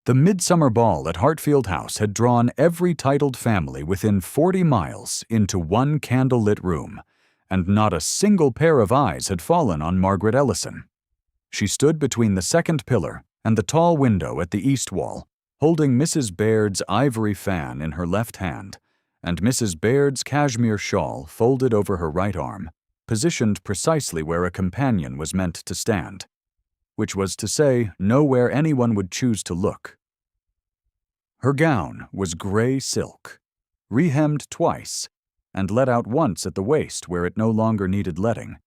The midsummer ball at Hartfield House had drawn every titled family within 40 miles into one candlelit room, and not a single pair of eyes had fallen on Margaret Ellison. She stood between the second pillar and the tall window at the east wall, holding Mrs. Baird's ivory fan in her left hand, and Mrs. Baird's cashmere shawl folded over her right arm, positioned precisely where a companion was meant to stand, which was to say, nowhere anyone would choose to look. Her gown was gray silk, rehemmed twice, and let out once at the waist where it no longer needed letting,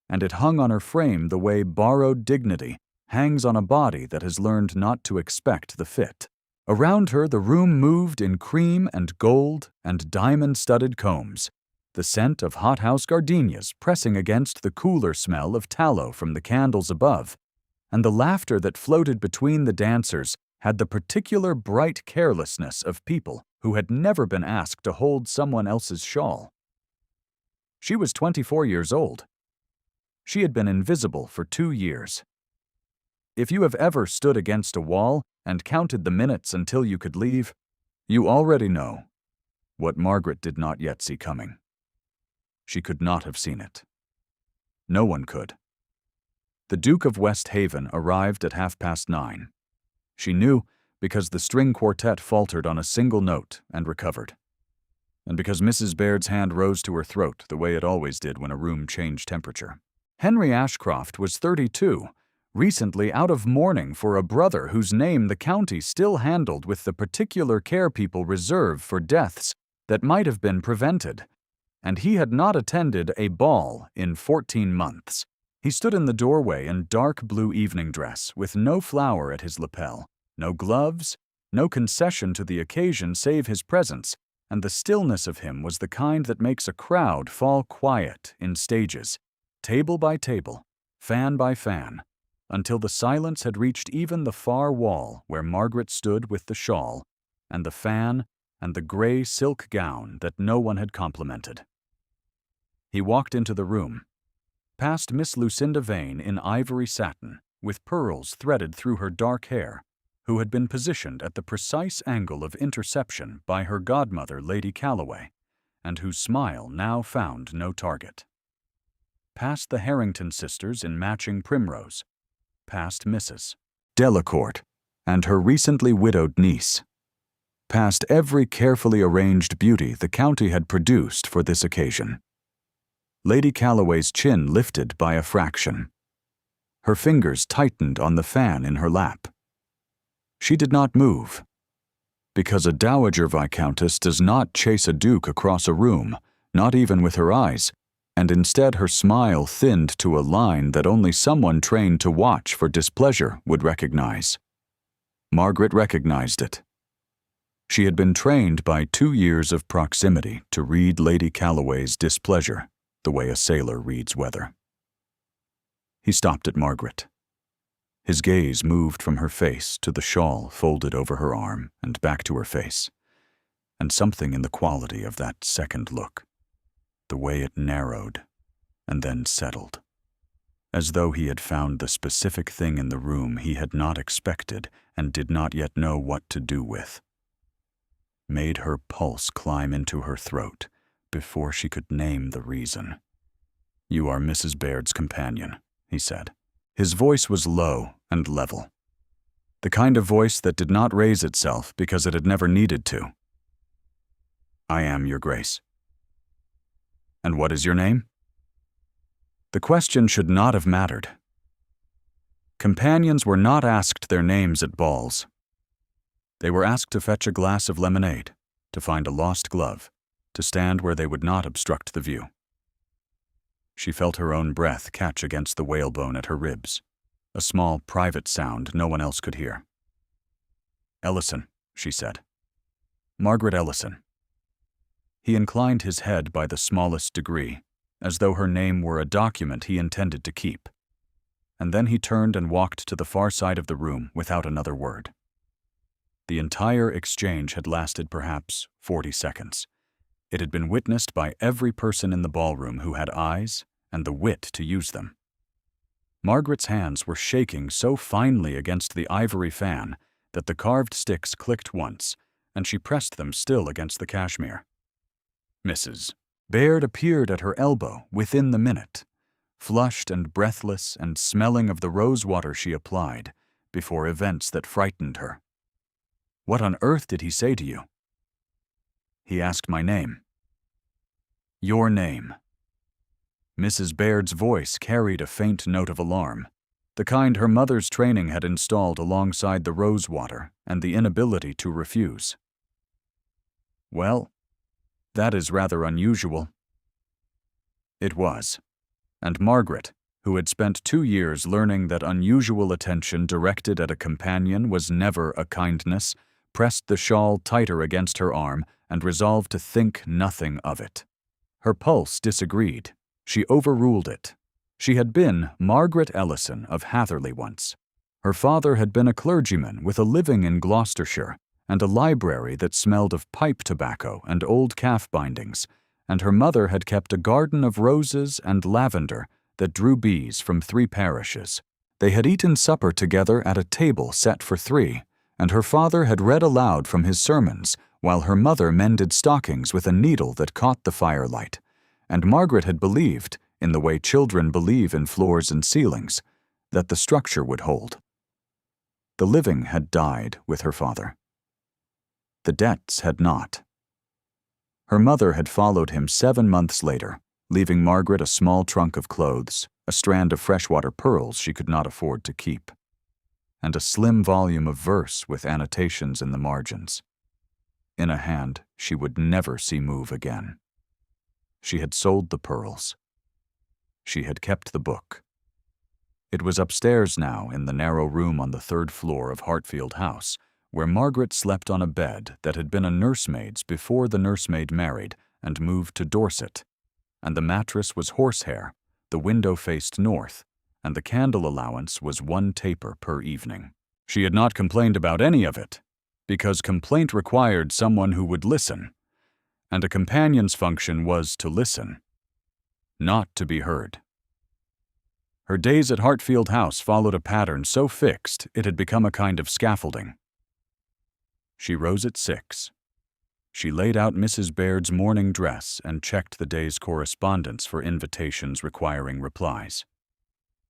and it hung on her frame the way borrowed dignity hangs on a body that has learned not to expect the fit. Around her the room moved in cream and gold and diamond-studded combs, the scent of hothouse gardenias pressing against the cooler smell of tallow from the candles above, and the laughter that floated between the dancers had the particular bright carelessness of people who had never been asked to hold someone else's shawl. She was 24 years old. She had been invisible for 2 years. If you have ever stood against a wall and counted the minutes until you could leave, you already know what Margaret did not yet see coming. She could not have seen it. No one could. The Duke of West Haven arrived at 9:30. She knew because the string quartet faltered on a single note and recovered, and because Mrs. Baird's hand rose to her throat the way it always did when a room changed temperature. Henry Ashcroft was 32, recently out of mourning for a brother whose name the county still handled with the particular care people reserve for deaths that might have been prevented, and he had not attended a ball in 14 months. He stood in the doorway in dark blue evening dress, with no flower at his lapel, no gloves, no concession to the occasion save his presence, and the stillness of him was the kind that makes a crowd fall quiet in stages, table by table, fan by fan, until the silence had reached even the far wall where Margaret stood with the shawl, and the fan, and the gray silk gown that no one had complimented. He walked into the room, past Miss Lucinda Vane in ivory satin, with pearls threaded through her dark hair, who had been positioned at the precise angle of interception by her godmother, Lady Calloway, and whose smile now found no target. Past the Harrington sisters in matching primrose, past Mrs. Delacourt and her recently widowed niece, past every carefully arranged beauty the county had produced for this occasion. Lady Calloway's chin lifted by a fraction. Her fingers tightened on the fan in her lap. She did not move, because a dowager viscountess does not chase a duke across a room, not even with her eyes, and instead her smile thinned to a line that only someone trained to watch for displeasure would recognize. Margaret recognized it. She had been trained by 2 years of proximity to read Lady Calloway's displeasure the way a sailor reads weather. He stopped at Margaret. His gaze moved from her face to the shawl folded over her arm and back to her face, and something in the quality of that second look, the way it narrowed and then settled, as though he had found the specific thing in the room he had not expected and did not yet know what to do with, made her pulse climb into her throat before she could name the reason. "You are Mrs. Baird's companion," he said. His voice was low and level, the kind of voice that did not raise itself because it had never needed to. "I am, Your Grace." "And what is your name?" The question should not have mattered. Companions were not asked their names at balls. They were asked to fetch a glass of lemonade, to find a lost glove, to stand where they would not obstruct the view. She felt her own breath catch against the whalebone at her ribs, a small, private sound no one else could hear. "Ellison," she said. "Margaret Ellison." He inclined his head by the smallest degree, as though her name were a document he intended to keep, and then he turned and walked to the far side of the room without another word. The entire exchange had lasted perhaps 40 seconds. It had been witnessed by every person in the ballroom who had eyes and the wit to use them. Margaret's hands were shaking so finely against the ivory fan that the carved sticks clicked once, and she pressed them still against the cashmere. Mrs. Baird appeared at her elbow within the minute, flushed and breathless and smelling of the rosewater she applied, before events that frightened her. "What on earth did he say to you?" "He asked my name." "Your name." Mrs. Baird's voice carried a faint note of alarm, the kind her mother's training had installed alongside the rosewater and the inability to refuse. "Well, that is rather unusual." It was, and Margaret, who had spent 2 years learning that unusual attention directed at a companion was never a kindness, pressed the shawl tighter against her arm and resolved to think nothing of it. Her pulse disagreed. She overruled it. She had been Margaret Ellison of Hatherley once. Her father had been a clergyman with a living in Gloucestershire and a library that smelled of pipe tobacco and old calf bindings, and her mother had kept a garden of roses and lavender that drew bees from 3 parishes. They had eaten supper together at a table set for 3, and her father had read aloud from his sermons while her mother mended stockings with a needle that caught the firelight, and Margaret had believed, in the way children believe in floors and ceilings, that the structure would hold. The living had died with her father. The debts had not. Her mother had followed him 7 months later, leaving Margaret a small trunk of clothes, a strand of freshwater pearls she could not afford to keep, and a slim volume of verse with annotations in the margins, in a hand she would never see move again. She had sold the pearls. She had kept the book. It was upstairs now in the narrow room on the 3rd floor of Hartfield House, where Margaret slept on a bed that had been a nursemaid's before the nursemaid married and moved to Dorset, and the mattress was horsehair, the window faced north, and the candle allowance was 1 taper per evening. She had not complained about any of it, because complaint required someone who would listen, and a companion's function was to listen, not to be heard. Her days at Hartfield House followed a pattern so fixed it had become a kind of scaffolding. She rose at 6. She laid out Mrs. Baird's morning dress and checked the day's correspondence for invitations requiring replies.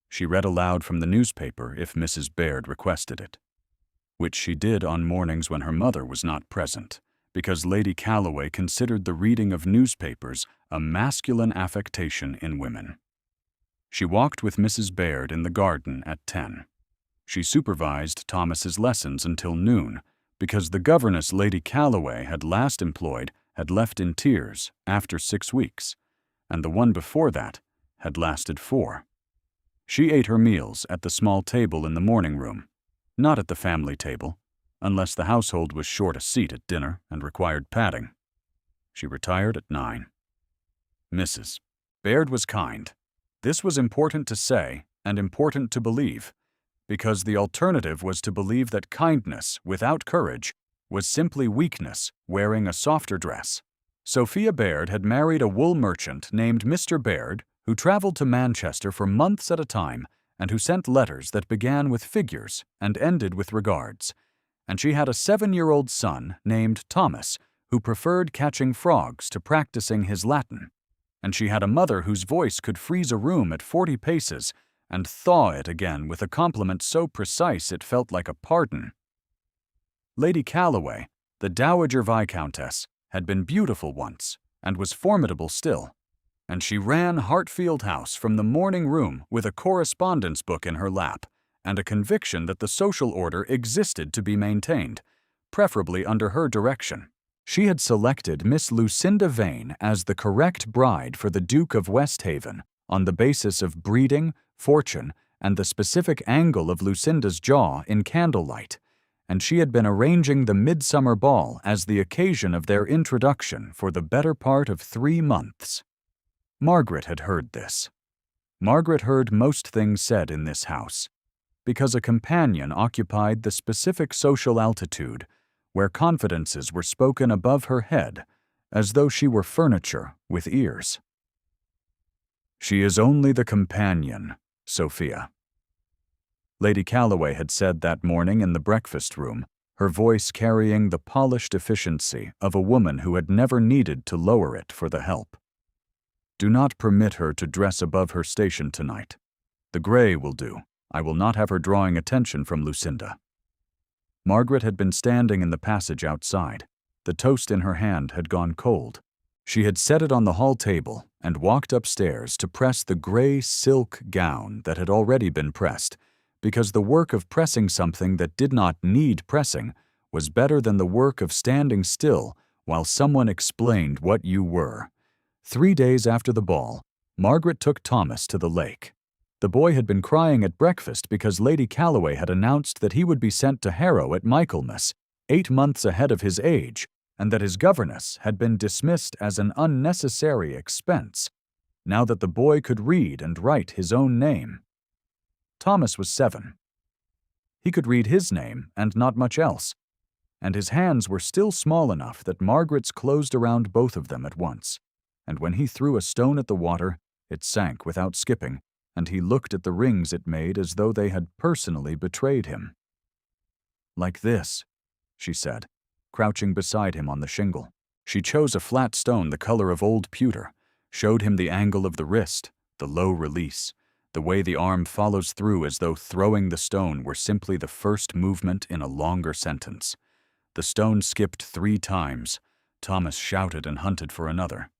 She read aloud from the newspaper if Mrs. Baird requested it, which she did on mornings when her mother was not present, because Lady Calloway considered the reading of newspapers a masculine affectation in women. She walked with Mrs. Baird in the garden at 10. She supervised Thomas's lessons until noon, because the governess Lady Calloway had last employed had left in tears after 6 weeks, and the one before that had lasted 4. She ate her meals at the small table in the morning room, not at the family table, unless the household was short a seat at dinner and required padding. She retired at 9. Mrs. Baird was kind. This was important to say and important to believe, because the alternative was to believe that kindness without courage was simply weakness wearing a softer dress. Sophia Baird had married a wool merchant named Mr. Baird, who traveled to Manchester for months at a time and who sent letters that began with figures and ended with regards. And she had a 7-year-old son named Thomas, who preferred catching frogs to practicing his Latin. And she had a mother whose voice could freeze a room at 40 paces and thaw it again with a compliment so precise it felt like a pardon. Lady Calloway, the Dowager Viscountess, had been beautiful once and was formidable still, and she ran Hartfield House from the morning room with a correspondence book in her lap and a conviction that the social order existed to be maintained, preferably under her direction. She had selected Miss Lucinda Vane as the correct bride for the Duke of Westhaven on the basis of breeding, fortune, and the specific angle of Lucinda's jaw in candlelight, and she had been arranging the midsummer ball as the occasion of their introduction for the better part of 3 months. Margaret had heard this. Margaret heard most things said in this house, because a companion occupied the specific social altitude where confidences were spoken above her head, as though she were furniture with ears. "She is only the companion, Sophia." Lady Calloway had said that morning in the breakfast room her voice carrying the polished efficiency of a woman who had never needed to lower it for the help. "Do not permit her to dress above her station tonight. The gray will do. I will not have her drawing attention from Lucinda." Margaret had been standing in the passage outside. The toast in her hand had gone cold. She had set it on the hall table and walked upstairs to press the gray silk gown that had already been pressed, because the work of pressing something that did not need pressing was better than the work of standing still while someone explained what you were. 3 days after the ball, Margaret took Thomas to the lake. The boy had been crying at breakfast because Lady Calloway had announced that he would be sent to Harrow at Michaelmas, 8 months ahead of his age, and that his governess had been dismissed as an unnecessary expense, now that the boy could read and write his own name. Thomas was 7. He could read his name and not much else, and his hands were still small enough that Margaret's closed around both of them at once, and when he threw a stone at the water, it sank without skipping, and he looked at the rings it made as though they had personally betrayed him. "Like this," she said, crouching beside him on the shingle. She chose a flat stone the color of old pewter, showed him the angle of the wrist, the low release, the way the arm follows through as though throwing the stone were simply the first movement in a longer sentence. The stone skipped 3 times. Thomas shouted and hunted for another.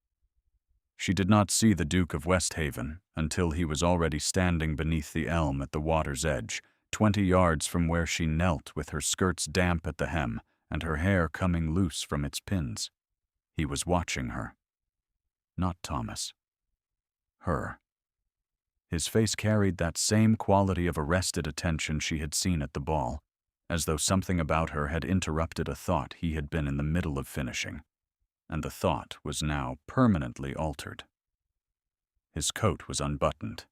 She did not see the Duke of Westhaven until he was already standing beneath the elm at the water's edge, 20 yards from where she knelt with her skirts damp at the hem and her hair coming loose from its pins. He was watching her. Not Thomas. Her. His face carried that same quality of arrested attention she had seen at the ball, as though something about her had interrupted a thought he had been in the middle of finishing, and the thought was now permanently altered. His coat was unbuttoned.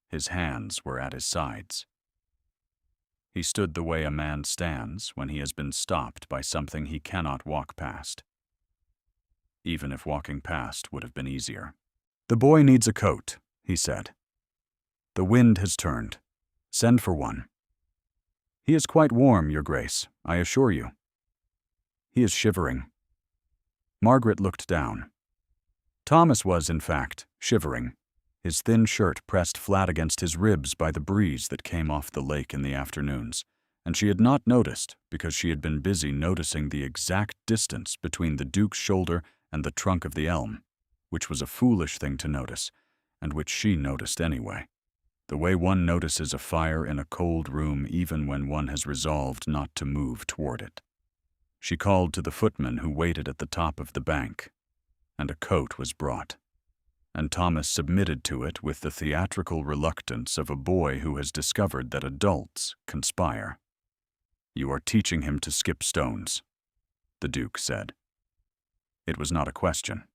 His hands were at his sides. He stood the way a man stands when he has been stopped by something he cannot walk past, even if walking past would have been easier. "The boy needs a coat," he said. "The wind has turned. Send for one." "He is quite warm, Your Grace, I assure you." "He is shivering." Margaret looked down. Thomas was, in fact, shivering, his thin shirt pressed flat against his ribs by the breeze that came off the lake in the afternoons, and she had not noticed because she had been busy noticing the exact distance between the Duke's shoulder and the trunk of the elm, which was a foolish thing to notice, and which she noticed anyway, the way one notices a fire in a cold room even when one has resolved not to move toward it. She called to the footman who waited at the top of the bank, and a coat was brought, and Thomas submitted to it with the theatrical reluctance of a boy who has discovered that adults conspire. "You are teaching him to skip stones," the Duke said. It was not a question.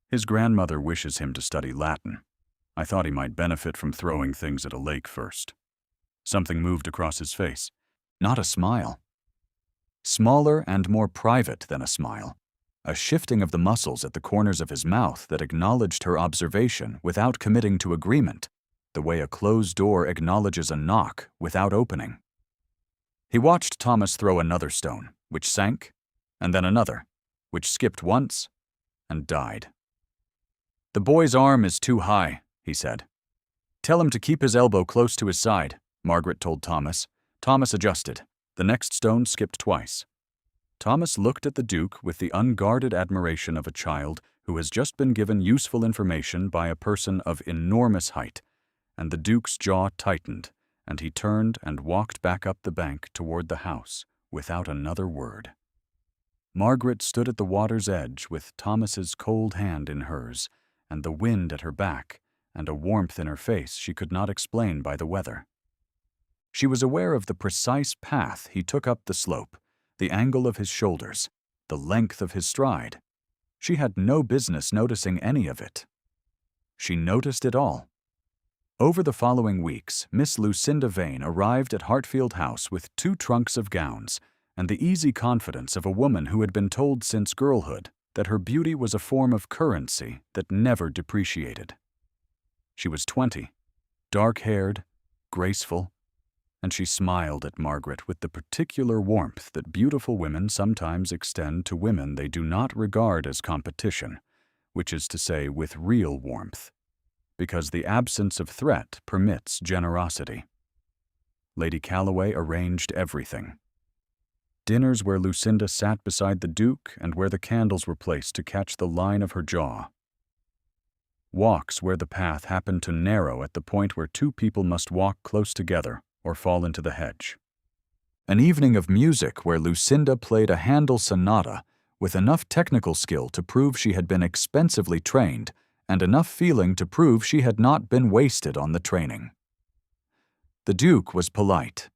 "His grandmother wishes him to study Latin. I thought he might benefit from throwing things at a lake first." Something moved across his face. Not a smile. Smaller and more private than a smile. A shifting of the muscles at the corners of his mouth that acknowledged her observation without committing to agreement, the way a closed door acknowledges a knock without opening. He watched Thomas throw another stone, which sank, and then another, which skipped once and died. "The boy's arm is too high," he said. "Tell him to keep his elbow close to his side," Margaret told Thomas. Thomas adjusted. The next stone skipped twice. Thomas looked at the Duke with the unguarded admiration of a child who has just been given useful information by a person of enormous height, and the Duke's jaw tightened, and he turned and walked back up the bank toward the house without another word. Margaret stood at the water's edge with Thomas's cold hand in hers, and the wind at her back, and a warmth in her face she could not explain by the weather. She was aware of the precise path he took up the slope, the angle of his shoulders, the length of his stride. She had no business noticing any of it. She noticed it all. Over the following weeks, Miss Lucinda Vane arrived at Hartfield House with 2 trunks of gowns, and the easy confidence of a woman who had been told since girlhood that her beauty was a form of currency that never depreciated. She was 20, dark-haired, graceful, and she smiled at Margaret with the particular warmth that beautiful women sometimes extend to women they do not regard as competition, which is to say with real warmth, because the absence of threat permits generosity. Lady Calloway arranged everything. Dinners where Lucinda sat beside the Duke and where the candles were placed to catch the line of her jaw. Walks where the path happened to narrow at the point where two people must walk close together or fall into the hedge. An evening of music where Lucinda played a Handel sonata with enough technical skill to prove she had been expensively trained and enough feeling to prove she had not been wasted on the training. The Duke was polite.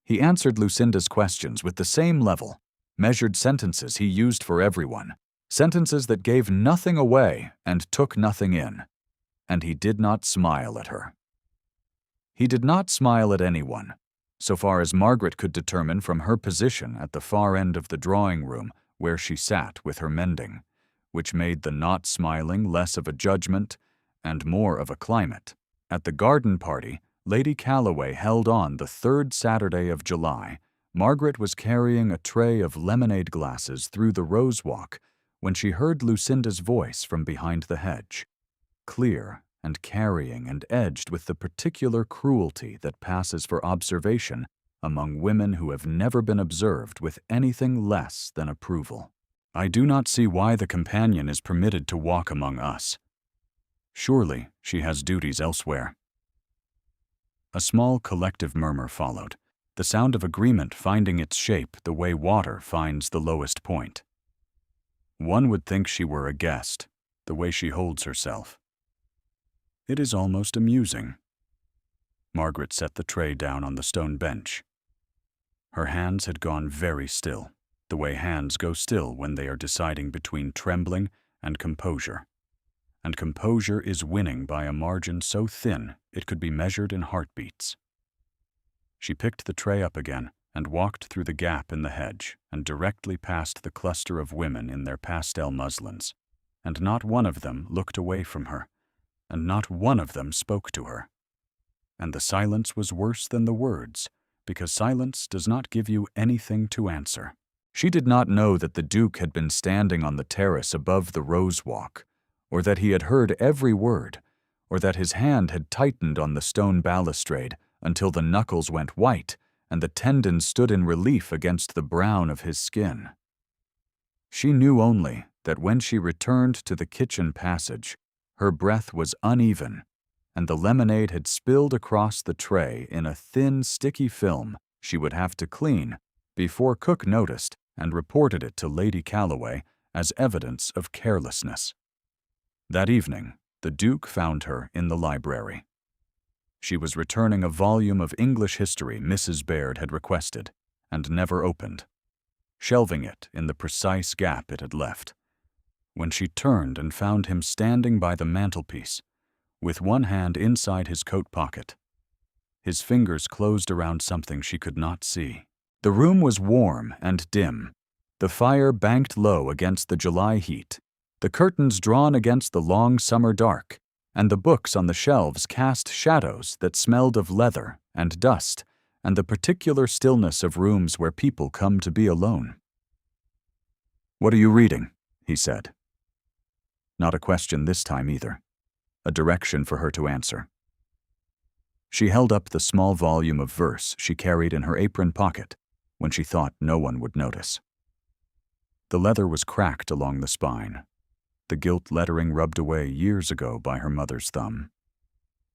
He answered Lucinda's questions with the same level, measured sentences he used for everyone, sentences that gave nothing away and took nothing in, and he did not smile at her. He did not smile at anyone, so far as Margaret could determine from her position at the far end of the drawing room where she sat with her mending, which made the not smiling less of a judgment and more of a climate. At the garden party Lady Calloway held on the 3rd Saturday of July, Margaret was carrying a tray of lemonade glasses through the rose walk when she heard Lucinda's voice from behind the hedge, clear and carrying and edged with the particular cruelty that passes for observation among women who have never been observed with anything less than approval. I do not see why the companion is permitted to walk among us. Surely she has duties elsewhere. A small collective murmur followed, the sound of agreement finding its shape the way water finds the lowest point. One would think she were a guest, the way she holds herself. It is almost amusing. Margaret set the tray down on the stone bench. Her hands had gone very still, the way hands go still when they are deciding between trembling and composure. And composure is winning by a margin so thin it could be measured in heartbeats. She picked the tray up again and walked through the gap in the hedge and directly past the cluster of women in their pastel muslins, and not one of them looked away from her, and not one of them spoke to her. And the silence was worse than the words, because silence does not give you anything to answer. She did not know that the Duke had been standing on the terrace above the rose walk, or that he had heard every word, or that his hand had tightened on the stone balustrade until the knuckles went white and the tendons stood in relief against the brown of his skin. She knew only that when she returned to the kitchen passage, her breath was uneven, and the lemonade had spilled across the tray in a thin, sticky film she would have to clean before Cook noticed and reported it to Lady Calloway as evidence of carelessness. That evening, the Duke found her in the library. She was returning a volume of English history Mrs. Baird had requested and never opened, shelving it in the precise gap it had left, when she turned and found him standing by the mantelpiece, with one hand inside his coat pocket. His fingers closed around something she could not see. The room was warm and dim, the fire banked low against the July heat, the curtains drawn against the long summer dark, and the books on the shelves cast shadows that smelled of leather and dust and the particular stillness of rooms where people come to be alone. "What are you reading?" he said. Not a question this time either, a direction for her to answer. She held up the small volume of verse she carried in her apron pocket when she thought no one would notice. The leather was cracked along the spine, the gilt lettering rubbed away years ago by her mother's thumb,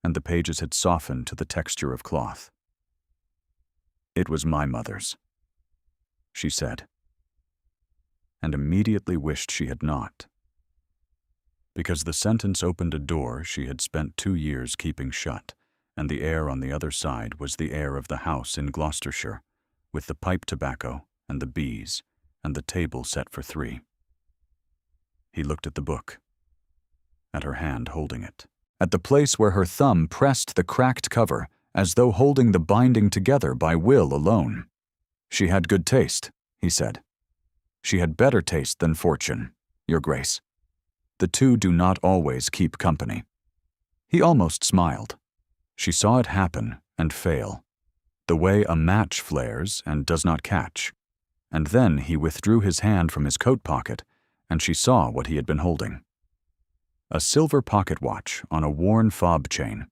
and the pages had softened to the texture of cloth. "It was my mother's," she said, and immediately wished she had not, because the sentence opened a door she had spent 2 years keeping shut, and the air on the other side was the air of the house in Gloucestershire, with the pipe tobacco and the bees and the table set for 3. He looked at the book, at her hand holding it, at the place where her thumb pressed the cracked cover as though holding the binding together by will alone. "She had good taste," he said. "She had better taste than fortune, Your Grace. The two do not always keep company." He almost smiled. She saw it happen and fail. the way a match flares and does not catch. And then he withdrew his hand from his coat pocket, and she saw what he had been holding. A silver pocket watch on a worn fob chain,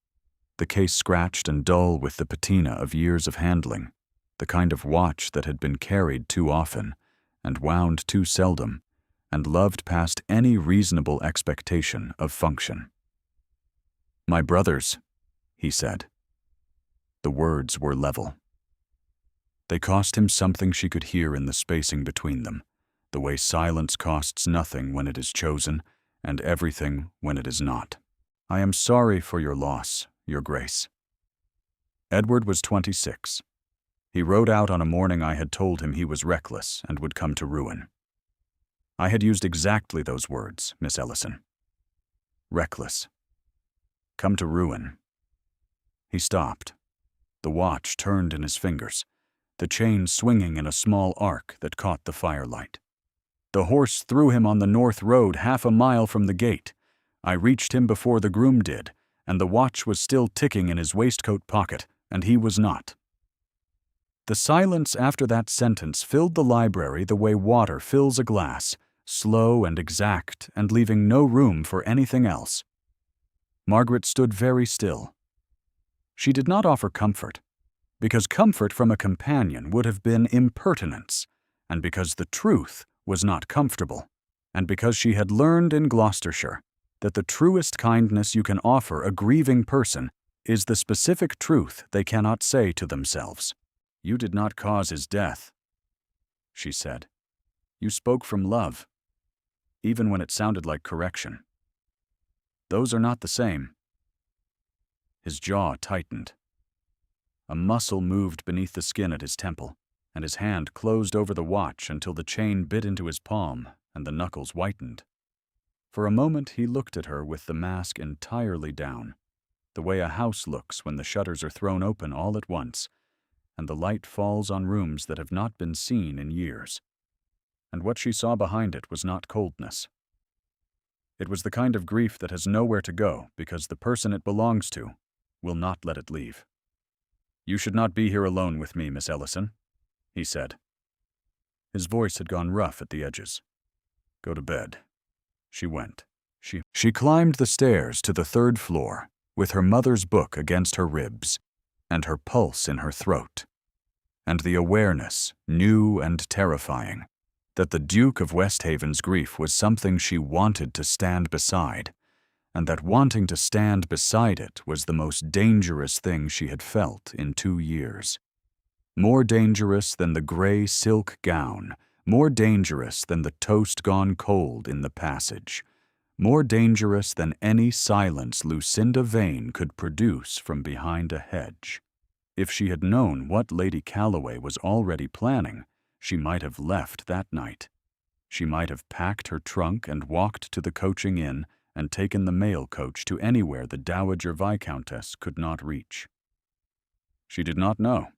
the case scratched and dull with the patina of years of handling, the kind of watch that had been carried too often, and wound too seldom, and loved past any reasonable expectation of function. "My brothers," he said. The words were level. They cost him something she could hear in the spacing between them, the way silence costs nothing when it is chosen, and everything when it is not. "I am sorry for your loss, Your Grace." Edward was 26. He rode out on a morning I had told him he was reckless and would come to ruin. I had used exactly those words, Miss Ellison. Reckless. Come to ruin. He stopped. The watch turned in his fingers, the chain swinging in a small arc that caught the firelight. The horse threw him on the north road 1/2 mile from the gate. I reached him before the groom did, and the watch was still ticking in his waistcoat pocket, and he was not. The silence after that sentence filled the library the way water fills a glass, slow and exact and leaving no room for anything else. Margaret stood very still. She did not offer comfort, because comfort from a companion would have been impertinence, and because the truth was not comfortable, and because she had learned in Gloucestershire that the truest kindness you can offer a grieving person is the specific truth they cannot say to themselves. "You did not cause his death," she said. "You spoke from love, even when it sounded like correction. Those are not the same." His jaw tightened. A muscle moved beneath the skin at his temple, and his hand closed over the watch until the chain bit into his palm and the knuckles whitened. For a moment he looked at her with the mask entirely down, the way a house looks when the shutters are thrown open all at once, and the light falls on rooms that have not been seen in years. And what she saw behind it was not coldness. It was the kind of grief that has nowhere to go because the person it belongs to will not let it leave. "You should not be here alone with me, Miss Ellison," he said. His voice had gone rough at the edges. "Go to bed." She went. She climbed the stairs to the 3rd floor, with her mother's book against her ribs, and her pulse in her throat, and the awareness, new and terrifying, that the Duke of Westhaven's grief was something she wanted to stand beside, and that wanting to stand beside it was the most dangerous thing she had felt in 2 years. More dangerous than the gray silk gown, more dangerous than the toast gone cold in the passage, more dangerous than any silence Lucinda Vane could produce from behind a hedge. If she had known what Lady Calloway was already planning, she might have left that night. She might have packed her trunk and walked to the coaching inn and taken the mail coach to anywhere the Dowager Viscountess could not reach. She did not know,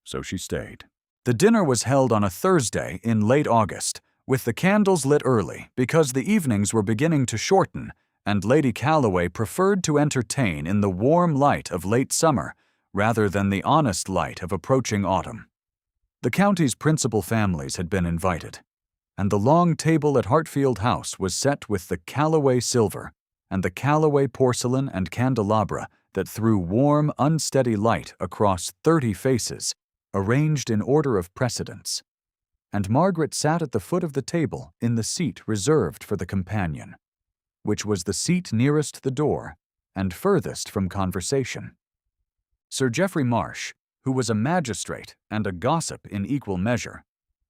so she stayed. The dinner was held on a Thursday in late August, with the candles lit early because the evenings were beginning to shorten, and Lady Calloway preferred to entertain in the warm light of late summer rather than the honest light of approaching autumn. The county's principal families had been invited, and the long table at Hartfield House was set with the Calloway silver and the Calloway porcelain and candelabra that threw warm, unsteady light across 30 faces, arranged in order of precedence. And Margaret sat at the foot of the table in the seat reserved for the companion, which was the seat nearest the door and furthest from conversation. Sir Geoffrey Marsh, who was a magistrate and a gossip in equal measure,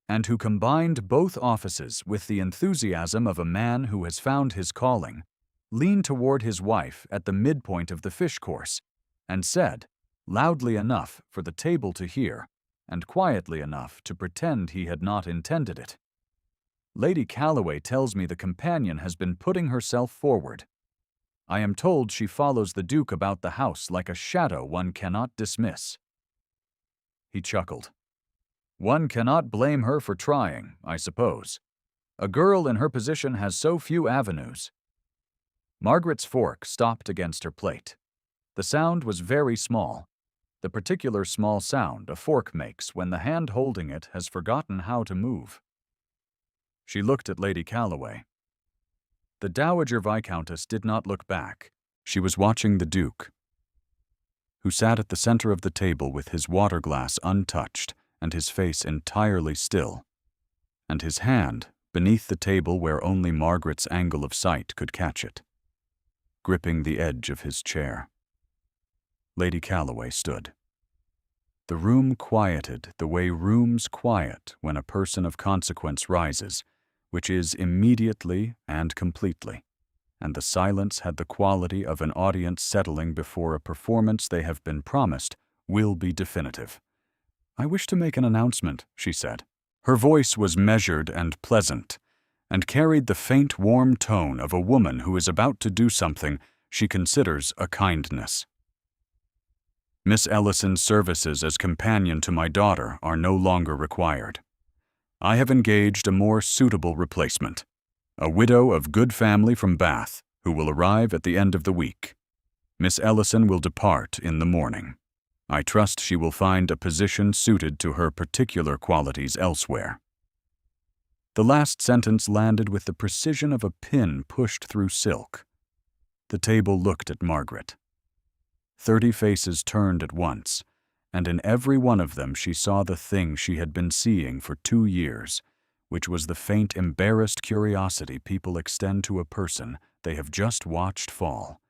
and who combined both offices with the enthusiasm of a man who has found his calling, leaned toward his wife at the midpoint of the fish course and said, loudly enough for the table to hear, and quietly enough to pretend he had not intended it, "Lady Calloway tells me the companion has been putting herself forward. I am told she follows the Duke about the house like a shadow one cannot dismiss." He chuckled. "One cannot blame her for trying, I suppose. A girl in her position has so few avenues." Margaret's fork stopped against her plate. The sound was very small, the particular small sound a fork makes when the hand holding it has forgotten how to move. She looked at Lady Calloway. The Dowager Viscountess did not look back. She was watching the Duke, who sat at the center of the table with his water glass untouched and his face entirely still, and his hand beneath the table where only Margaret's angle of sight could catch it, gripping the edge of his chair. Lady Calloway stood. The room quieted the way rooms quiet when a person of consequence rises, which is immediately and completely, and the silence had the quality of an audience settling before a performance they have been promised will be definitive. "I wish to make an announcement," she said. Her voice was measured and pleasant, and carried the faint, warm tone of a woman who is about to do something she considers a kindness. "Miss Ellison's services as companion to my daughter are no longer required. I have engaged a more suitable replacement, a widow of good family from Bath, who will arrive at the end of the week. Miss Ellison will depart in the morning. I trust she will find a position suited to her particular qualities elsewhere." The last sentence landed with the precision of a pin pushed through silk. The table looked at Margaret. 30 faces turned at once, and in every one of them she saw the thing she had been seeing for 2 years, which was the faint, embarrassed curiosity people extend to a person they have just watched fall,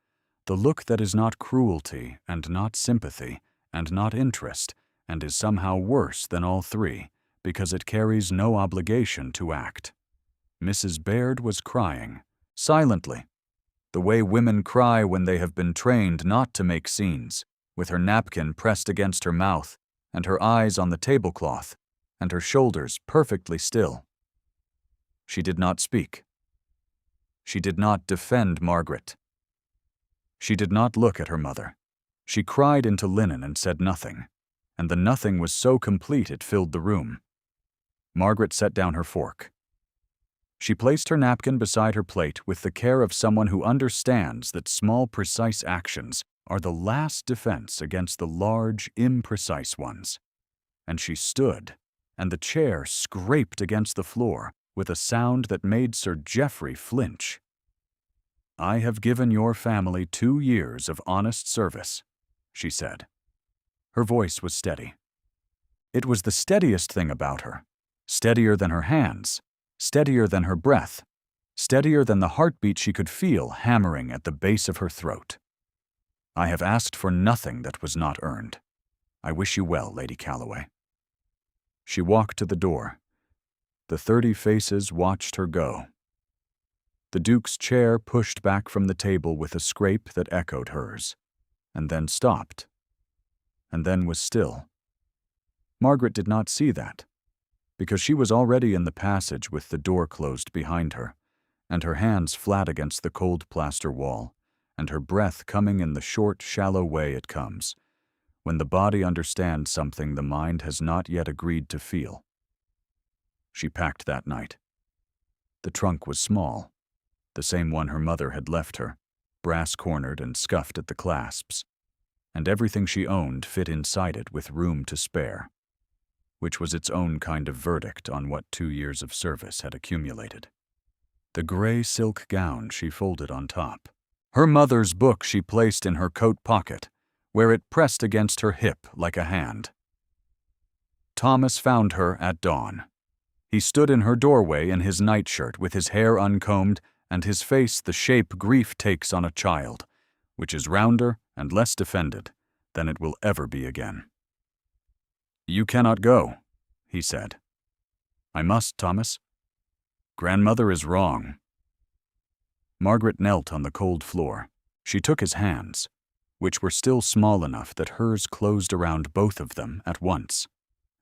the look that is not cruelty and not sympathy and not interest, and is somehow worse than all three, because it carries no obligation to act. Mrs. Baird was crying, silently, the way women cry when they have been trained not to make scenes, with her napkin pressed against her mouth, and her eyes on the tablecloth, and her shoulders perfectly still. She did not speak. She did not defend Margaret. She did not look at her mother. She cried into linen and said nothing, and the nothing was so complete it filled the room. Margaret set down her fork. She placed her napkin beside her plate with the care of someone who understands that small, precise actions are the last defense against the large, imprecise ones. And she stood, and the chair scraped against the floor with a sound that made Sir Geoffrey flinch. "I have given your family 2 years of honest service," she said. Her voice was steady. It was the steadiest thing about her, steadier than her hands, steadier than her breath, steadier than the heartbeat she could feel hammering at the base of her throat. "I have asked for nothing that was not earned. I wish you well, Lady Calloway." She walked to the door. The 30 faces watched her go. The Duke's chair pushed back from the table with a scrape that echoed hers, and then stopped, and then was still. Margaret did not see that, because she was already in the passage with the door closed behind her, and her hands flat against the cold plaster wall, and her breath coming in the short, shallow way it comes, when the body understands something the mind has not yet agreed to feel. She packed that night. The trunk was small, the same one her mother had left her, brass-cornered and scuffed at the clasps, and everything she owned fit inside it with room to spare, which was its own kind of verdict on what 2 years of service had accumulated. The gray silk gown she folded on top. Her mother's book she placed in her coat pocket, where it pressed against her hip like a hand. Thomas found her at dawn. He stood in her doorway in his nightshirt with his hair uncombed and his face the shape grief takes on a child, which is rounder and less defended than it will ever be again. "You cannot go," he said. "I must, Thomas. Grandmother is wrong." Margaret knelt on the cold floor. She took his hands, which were still small enough that hers closed around both of them at once,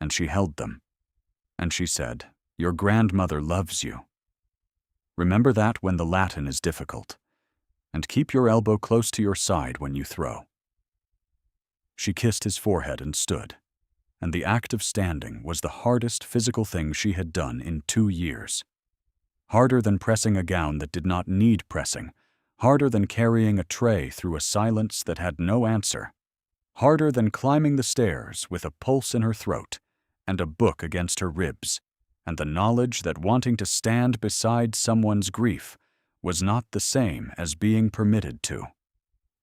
and she held them. And she said, "Your grandmother loves you. Remember that when the Latin is difficult, and keep your elbow close to your side when you throw." She kissed his forehead and stood, and the act of standing was the hardest physical thing she had done in 2 years. Harder than pressing a gown that did not need pressing, harder than carrying a tray through a silence that had no answer. harder than climbing the stairs with a pulse in her throat and a book against her ribs, and the knowledge that wanting to stand beside someone's grief was not the same as being permitted to.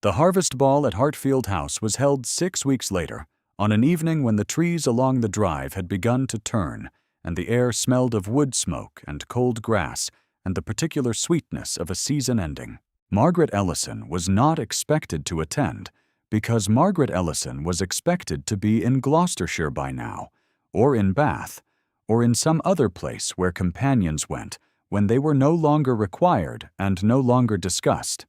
The harvest ball at Hartfield House was held 6 weeks later, on an evening when the trees along the drive had begun to turn, and the air smelled of wood smoke and cold grass and the particular sweetness of a season ending. Margaret Ellison was not expected to attend, because Margaret Ellison was expected to be in Gloucestershire by now, or in Bath, or in some other place where companions went when they were no longer required and no longer discussed.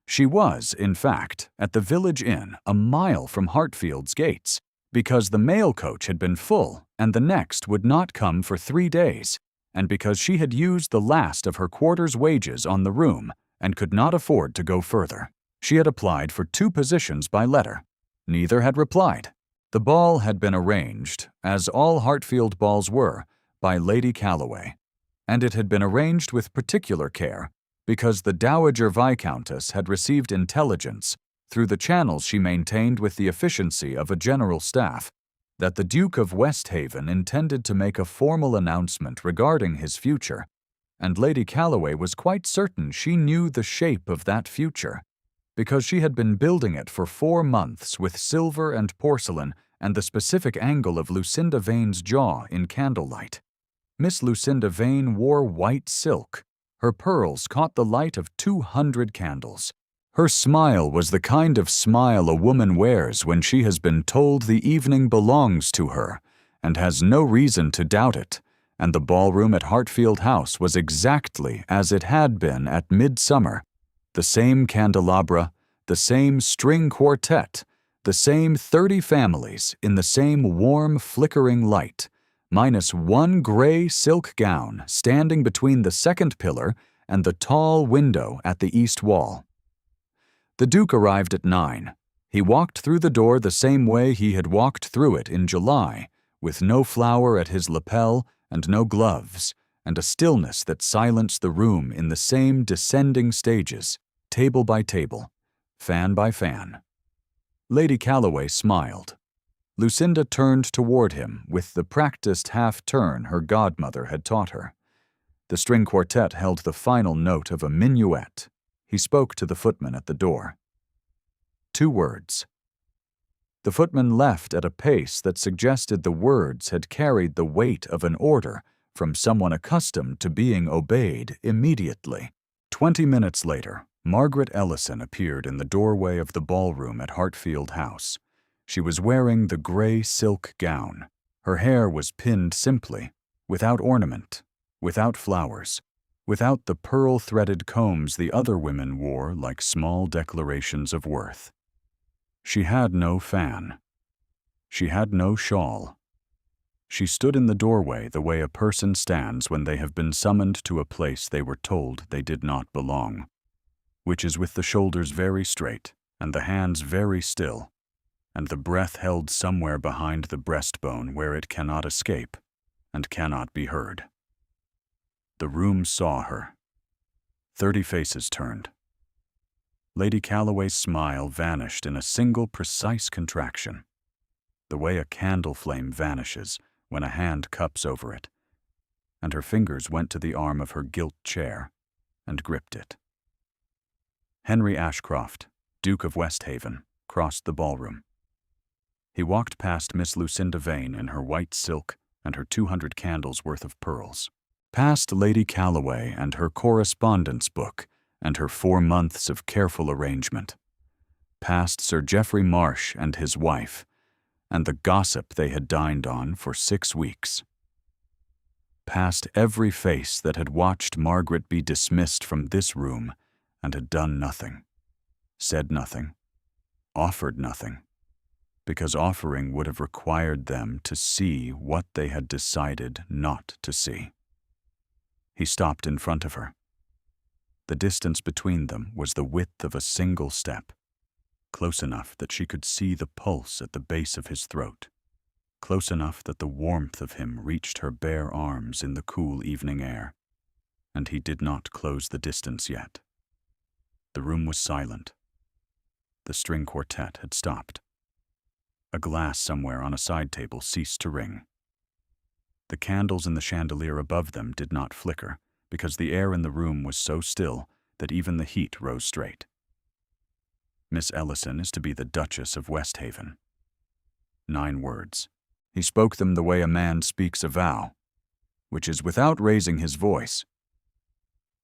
She was, in fact, at the village inn a mile from Hartfield's gates, because the mail coach had been full and the next would not come for 3 days, and because she had used the last of her quarter's wages on the room and could not afford to go further. She had applied for 2 positions by letter. Neither had replied. The ball had been arranged, as all Hartfield balls were, by Lady Calloway, and it had been arranged with particular care, because the Dowager Viscountess had received intelligence, through the channels she maintained with the efficiency of a general staff, that the Duke of Westhaven intended to make a formal announcement regarding his future, and Lady Calloway was quite certain she knew the shape of that future, because she had been building it for 4 months with silver and porcelain and the specific angle of Lucinda Vane's jaw in candlelight. Miss Lucinda Vane wore white silk. Her pearls caught the light of 200 candles. Her smile was the kind of smile a woman wears when she has been told the evening belongs to her, and has no reason to doubt it, and the ballroom at Hartfield House was exactly as it had been at midsummer. The same candelabra, the same string quartet, the same 30 families in the same warm, flickering light, minus 1 gray silk gown standing between the second pillar and the tall window at the east wall. The Duke arrived at 9. He walked through the door the same way he had walked through it in July, with no flower at his lapel and no gloves, and a stillness that silenced the room in the same descending stages, table by table, fan by fan. Lady Calloway smiled. Lucinda turned toward him with the practiced half-turn her godmother had taught her. The string quartet held the final note of a minuet. He spoke to the footman at the door. 2 words. The footman left at a pace that suggested the words had carried the weight of an order from someone accustomed to being obeyed immediately. 20 minutes later, Margaret Ellison appeared in the doorway of the ballroom at Hartfield House. She was wearing the gray silk gown. Her hair was pinned simply, without ornament, without flowers, without the pearl-threaded combs the other women wore like small declarations of worth. She had no fan. She had no shawl. She stood in the doorway the way a person stands when they have been summoned to a place they were told they did not belong, which is with the shoulders very straight and the hands very still, and the breath held somewhere behind the breastbone where it cannot escape and cannot be heard. The room saw her. 30 faces turned. Lady Calloway's smile vanished in a single precise contraction, the way a candle flame vanishes when a hand cups over it, and her fingers went to the arm of her gilt chair and gripped it. Henry Ashcroft, Duke of Westhaven, crossed the ballroom. He walked past Miss Lucinda Vane in her white silk and her 200 candles worth of pearls, past Lady Calloway and her correspondence book and her 4 months of careful arrangement, past Sir Geoffrey Marsh and his wife, and the gossip they had dined on for 6 weeks, past every face that had watched Margaret be dismissed from this room and had done nothing, said nothing, offered nothing, because offering would have required them to see what they had decided not to see. He stopped in front of her. The distance between them was the width of a single step, close enough that she could see the pulse at the base of his throat, close enough that the warmth of him reached her bare arms in the cool evening air, and he did not close the distance yet. The room was silent. The string quartet had stopped. A glass somewhere on a side table ceased to ring. The candles in the chandelier above them did not flicker, because the air in the room was so still that even the heat rose straight. Miss Ellison is to be the Duchess of Westhaven. 9 words. He spoke them the way a man speaks a vow, which is without raising his voice,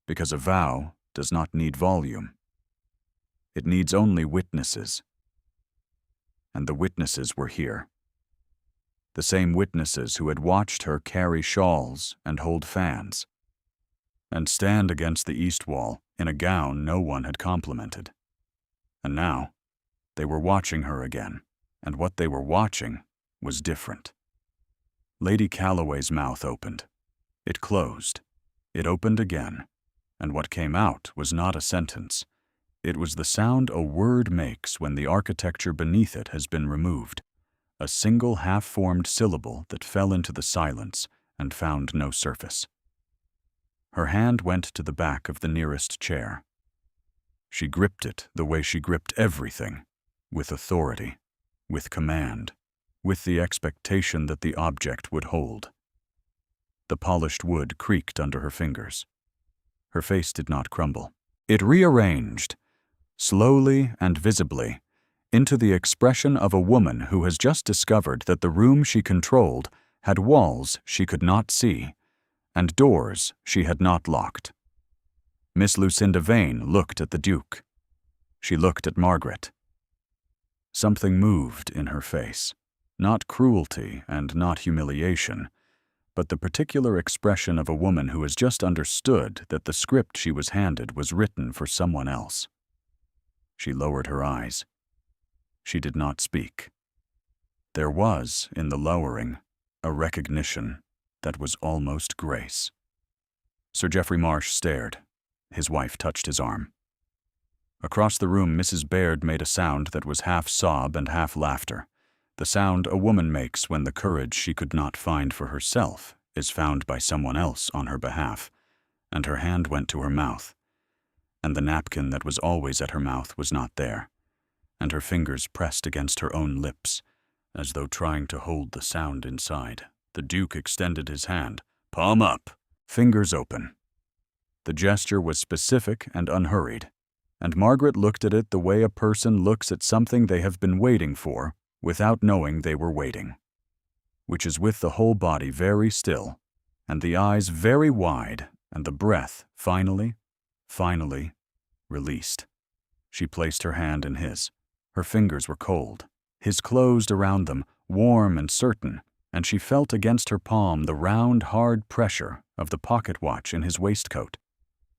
because a vow does not need volume. It needs only witnesses. And the witnesses were here. The same witnesses who had watched her carry shawls and hold fans, and stand against the east wall in a gown no one had complimented. And now, they were watching her again, and what they were watching was different. Lady Calloway's mouth opened. It closed. It opened again, and what came out was not a sentence. It was the sound a word makes when the architecture beneath it has been removed, a single half-formed syllable that fell into the silence and found no surface. Her hand went to the back of the nearest chair. She gripped it the way she gripped everything, with authority, with command, with the expectation that the object would hold. The polished wood creaked under her fingers. Her face did not crumble. It rearranged, slowly and visibly, into the expression of a woman who has just discovered that the room she controlled had walls she could not see, and doors she had not locked. Miss Lucinda Vane looked at the Duke. She looked at Margaret. Something moved in her face, not cruelty and not humiliation, but the particular expression of a woman who has just understood that the script she was handed was written for someone else. She lowered her eyes. She did not speak. There was, in the lowering, a recognition that was almost grace. Sir Geoffrey Marsh stared. His wife touched his arm. Across the room, Mrs. Baird made a sound that was half sob and half laughter, the sound a woman makes when the courage she could not find for herself is found by someone else on her behalf, and her hand went to her mouth, and the napkin that was always at her mouth was not there, and her fingers pressed against her own lips, as though trying to hold the sound inside. The Duke extended his hand, palm up, fingers open. The gesture was specific and unhurried, and Margaret looked at it the way a person looks at something they have been waiting for without knowing they were waiting, which is with the whole body very still, and the eyes very wide, and the breath finally released. She placed her hand in his. Her fingers were cold. His closed around them, warm and certain, and she felt against her palm the round, hard pressure of the pocket watch in his waistcoat.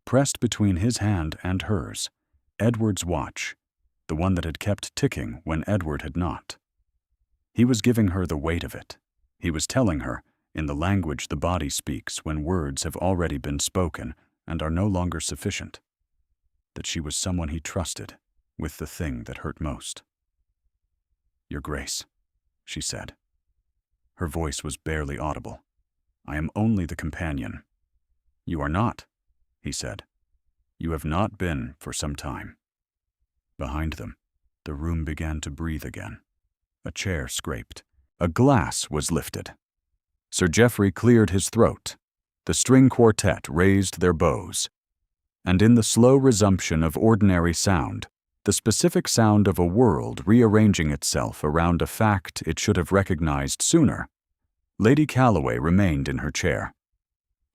Pressed between his hand and hers, Edward's watch, the one that had kept ticking when Edward had not. He was giving her the weight of it. He was telling her, in the language the body speaks when words have already been spoken and are no longer sufficient, that she was someone he trusted with the thing that hurt most. "Your Grace," she said. Her voice was barely audible. "I am only the companion." "You are not," he said. "You have not been for some time." Behind them, the room began to breathe again. A chair scraped. A glass was lifted. Sir Geoffrey cleared his throat. The string quartet raised their bows. And in the slow resumption of ordinary sound, the specific sound of a world rearranging itself around a fact it should have recognized sooner, Lady Calloway remained in her chair,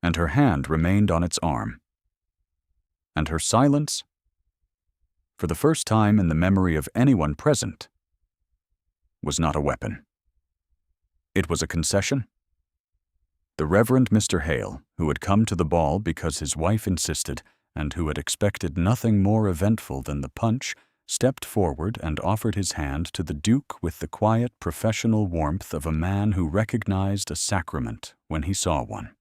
and her hand remained on its arm. And her silence, for the first time in the memory of anyone present, was not a weapon. It was a concession. The Reverend Mr. Hale, who had come to the ball because his wife insisted, and who had expected nothing more eventful than the punch, stepped forward and offered his hand to the Duke with the quiet, professional warmth of a man who recognized a sacrament when he saw one.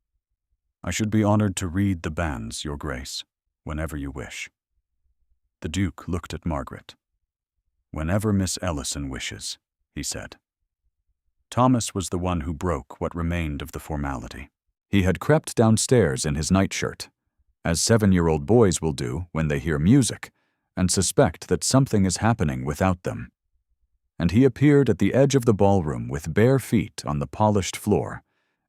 "I should be honored to read the banns, Your Grace, whenever you wish." The Duke looked at Margaret. "Whenever Miss Ellison wishes," he said. Thomas was the one who broke what remained of the formality. He had crept downstairs in his nightshirt, as 7-year-old boys will do when they hear music and suspect that something is happening without them. and he appeared at the edge of the ballroom with bare feet on the polished floor,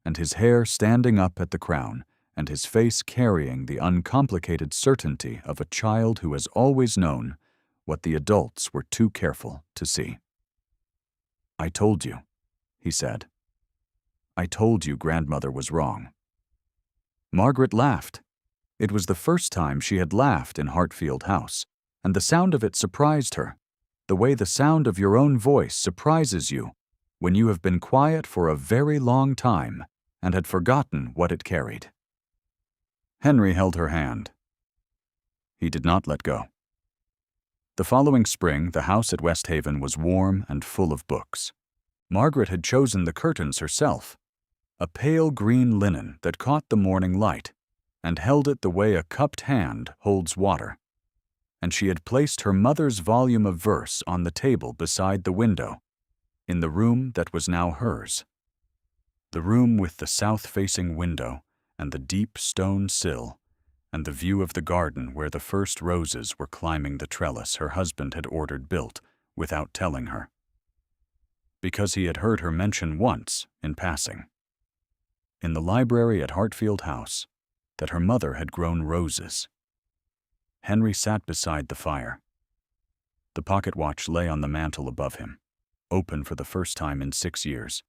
and his hair standing up at the crown, and his face carrying the uncomplicated certainty of a child who has always known what the adults were too careful to see. "I told you," he said. "I told you grandmother was wrong." Margaret laughed. It was the first time she had laughed in Hartfield House, and the sound of it surprised her, the way the sound of your own voice surprises you when you have been quiet for a very long time and had forgotten what it carried. Henry held her hand. He did not let go. The following spring, the house at West Haven was warm and full of books. Margaret had chosen the curtains herself, a pale green linen that caught the morning light and held it the way a cupped hand holds water. And she had placed her mother's volume of verse on the table beside the window, in the room that was now hers. The room with the south-facing window and the deep stone sill, and the view of the garden where the first roses were climbing the trellis her husband had ordered built without telling her, because he had heard her mention once, in passing, in the library at Hartfield House, that her mother had grown roses. Henry sat beside the fire. The pocket watch lay on the mantel above him, open for the first time in 6 years.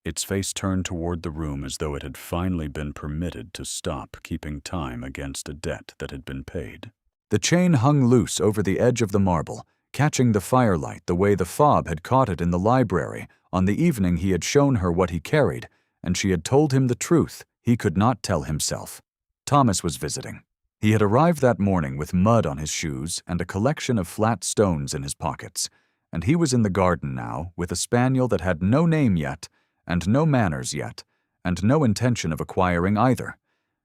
Its face turned toward the room as though it had finally been permitted to stop keeping time against a debt that had been paid. The chain hung loose over the edge of the marble, catching the firelight the way the fob had caught it in the library on the evening he had shown her what he carried, and she had told him the truth he could not tell himself. Thomas was visiting. He had arrived that morning with mud on his shoes and a collection of flat stones in his pockets, and he was in the garden now with a spaniel that had no name yet, and no manners yet, and no intention of acquiring either,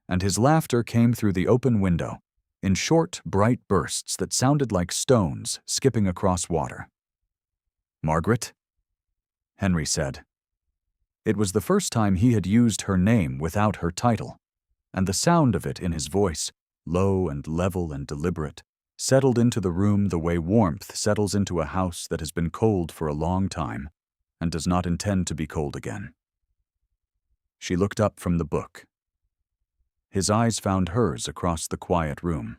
and his laughter came through the open window, in short, bright bursts that sounded like stones skipping across water. "Margaret?" Henry said. It was the first time he had used her name without her title, and the sound of it in his voice, low and level and deliberate, settled into the room the way warmth settles into a house that has been cold for a long time and does not intend to be cold again. She looked up from the book. His eyes found hers across the quiet room.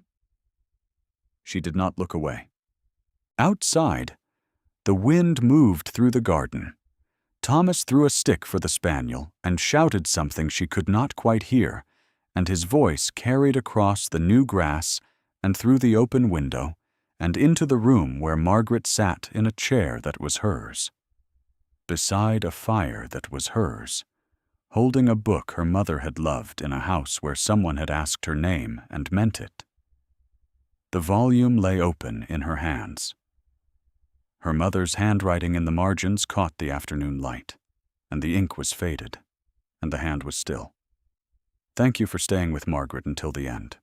She did not look away. Outside, the wind moved through the garden. Thomas threw a stick for the spaniel and shouted something she could not quite hear, and his voice carried across the new grass and through the open window and into the room where Margaret sat in a chair that was hers, beside a fire that was hers, holding a book her mother had loved in a house where someone had asked her name and meant it. The volume lay open in her hands. Her mother's handwriting in the margins caught the afternoon light, and the ink was faded, and the hand was still. Thank you for staying with Margaret until the end.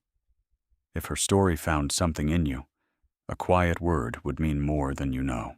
If her story found something in you, a quiet word would mean more than you know.